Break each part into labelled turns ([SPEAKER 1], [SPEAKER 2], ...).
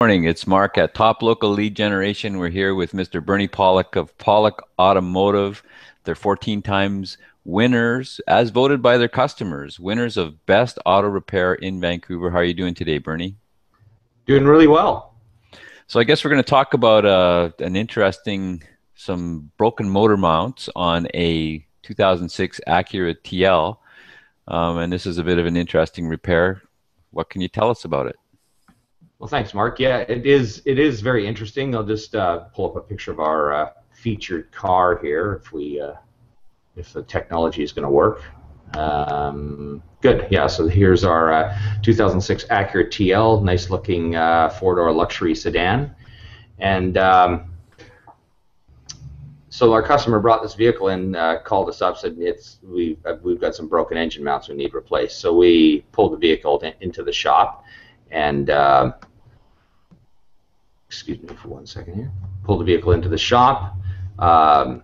[SPEAKER 1] Morning, it's Mark at Top Local Lead Generation. We're here with Mr. Bernie Pawlik of Pawlik Automotive. They're 14 times winners, as voted by their customers, winners of Best Auto Repair in Vancouver. How are you doing today, Bernie?
[SPEAKER 2] Doing really well.
[SPEAKER 1] So I guess we're going to talk about some broken motor mounts on a 2006 Acura TL. And this is a bit of an interesting repair. What can you tell us about it?
[SPEAKER 2] Well, thanks, Mark. Yeah, it is. It is very interesting. I'll just pull up a picture of our featured car here, if the technology is going to work. Good. Yeah. So here's our 2006 Acura TL, nice-looking four-door luxury sedan, and so our customer brought this vehicle in, called us up, said we've got some broken engine mounts we need replaced. So we pulled the vehicle into the shop, and excuse me for one second here. Pulled the vehicle into the shop, and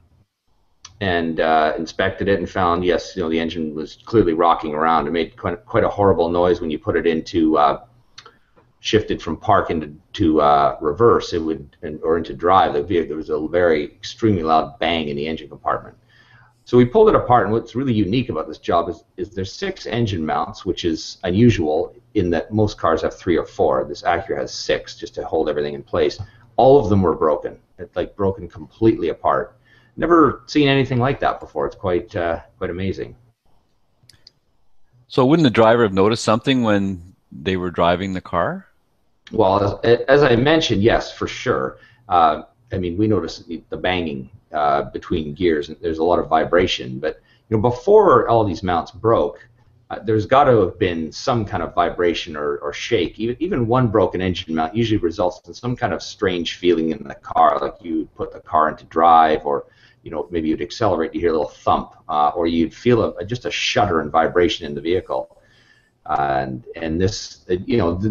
[SPEAKER 2] inspected it and found, yes, the engine was clearly rocking around. It made quite a horrible noise when you put it into shifted from park into reverse. It would or into drive. There was a very extremely loud bang in the engine compartment. So we pulled it apart, and what's really unique about this job is there's 6 engine mounts, which is unusual in that most cars have 3 or 4. This Acura has 6 just to hold everything in place. All of them were broken, like broken completely apart. Never seen anything like that before. It's quite amazing.
[SPEAKER 1] So wouldn't the driver have noticed something when they were driving the car?
[SPEAKER 2] Well, as I mentioned, yes, for sure. I mean, we noticed the banging between gears, and there's a lot of vibration. But before all these mounts broke, there's got to have been some kind of vibration or shake. Even one broken engine mount usually results in some kind of strange feeling in the car, like you put the car into drive, or maybe you'd accelerate, you hear a little thump, or you'd feel just a shudder and vibration in the vehicle. And this,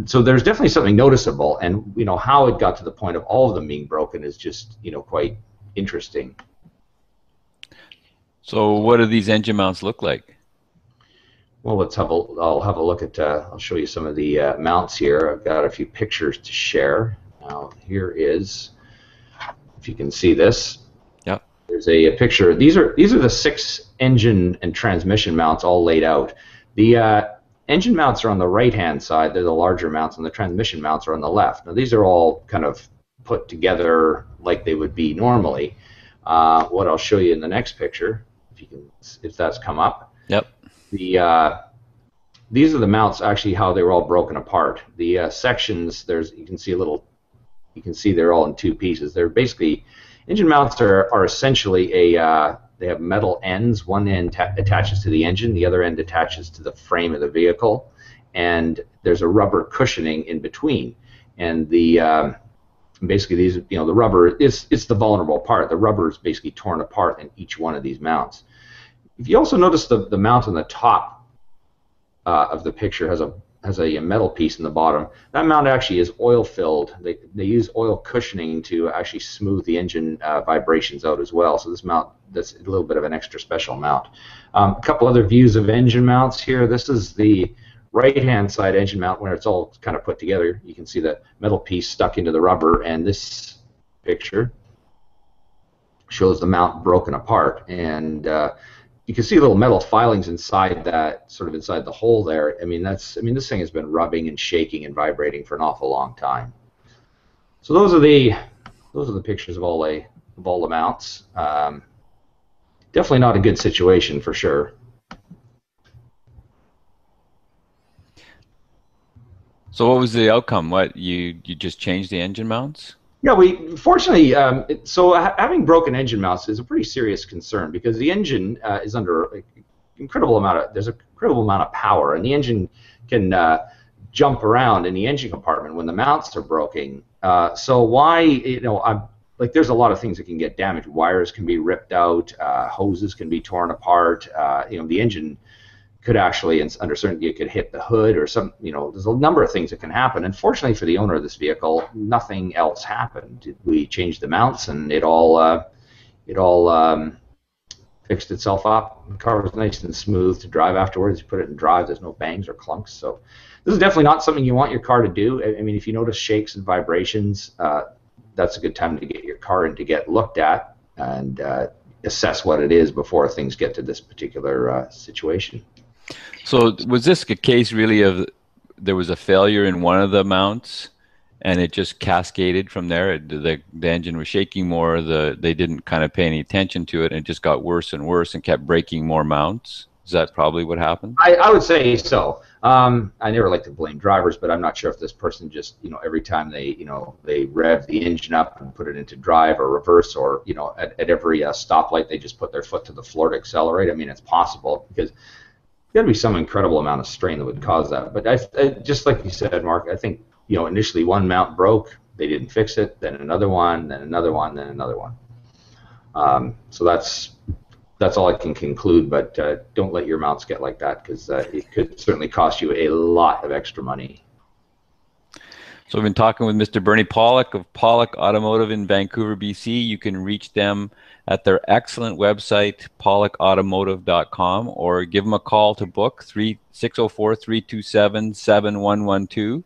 [SPEAKER 2] so there's definitely something noticeable, and how it got to the point of all of them being broken is just quite interesting.
[SPEAKER 1] So what do these engine mounts look like?
[SPEAKER 2] Well, I'll have a look at. I'll show you some of the mounts here. I've got a few pictures to share. Now here is, if you can see this.
[SPEAKER 1] Yep.
[SPEAKER 2] There's a picture. These are the 6 engine and transmission mounts all laid out. The engine mounts are on the right-hand side. They're the larger mounts, and the transmission mounts are on the left. Now, these are all kind of put together like they would be normally. What I'll show you in the next picture, if that's come up.
[SPEAKER 1] Yep.
[SPEAKER 2] These are the mounts, actually, how they were all broken apart. The sections, you can see they're all in 2 pieces. They're basically, engine mounts are essentially they have metal ends. One end attaches to the engine, the other end attaches to the frame of the vehicle, and there's a rubber cushioning in between. And basically these, the rubber it's the vulnerable part. The rubber is basically torn apart in each one of these mounts. If you also notice the mount on the top of the picture has a metal piece in the bottom. That mount actually is oil filled. They use oil cushioning to actually smooth the engine vibrations out as well. So this mount, that's a little bit of an extra special mount. A couple other views of engine mounts here. This is the right-hand side engine mount where it's all kind of put together. You can see the metal piece stuck into the rubber, and this picture shows the mount broken apart. And you can see little metal filings inside that, sort of inside the hole there. I mean, this thing has been rubbing and shaking and vibrating for an awful long time. So those are the pictures of all the mounts. Definitely not a good situation for sure.
[SPEAKER 1] So what was the outcome? What, you just changed the engine mounts?
[SPEAKER 2] Yeah, we fortunately, having broken engine mounts is a pretty serious concern, because the engine is under there's an incredible amount of power, and the engine can jump around in the engine compartment when the mounts are broken. So why, there's a lot of things that can get damaged. Wires can be ripped out, hoses can be torn apart. The engine could actually, under certain, you could hit the hood or some, there's a number of things that can happen. And fortunately for the owner of this vehicle, nothing else happened. We changed the mounts, and it all fixed itself up. The car was nice and smooth to drive afterwards. You put it in drive, there's no bangs or clunks. So this is definitely not something you want your car to do. I mean, if you notice shakes and vibrations, that's a good time to get your car in to get looked at and assess what it is before things get to this particular situation.
[SPEAKER 1] So was this a case really of there was a failure in one of the mounts and it just cascaded from there? The engine was shaking more, they didn't kind of pay any attention to it, and it just got worse and worse and kept breaking more mounts? Is that probably what happened?
[SPEAKER 2] I would say so. I never like to blame drivers, but I'm not sure if this person just, every time they rev the engine up and put it into drive or reverse, or, at every stoplight, they just put their foot to the floor to accelerate. I mean, it's possible, because there's got to be some incredible amount of strain that would cause that. But I just like you said, Mark, I think, initially one mount broke, they didn't fix it, then another one, then another one, then another one. So that's all I can conclude, but don't let your mounts get like that, because it could certainly cost you a lot of extra money.
[SPEAKER 1] So we've been talking with Mr. Bernie Pawlik of Pawlik Automotive in Vancouver, BC. You can reach them at their excellent website, pawlikautomotive.com, or give them a call to book 604-327-7112.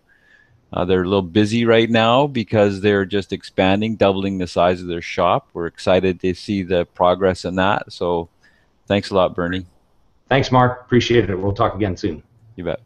[SPEAKER 1] They're a little busy right now because they're just expanding, doubling the size of their shop. We're excited to see the progress in that. So thanks a lot, Bernie.
[SPEAKER 2] Thanks, Mark. Appreciate it. We'll talk again soon.
[SPEAKER 1] You bet.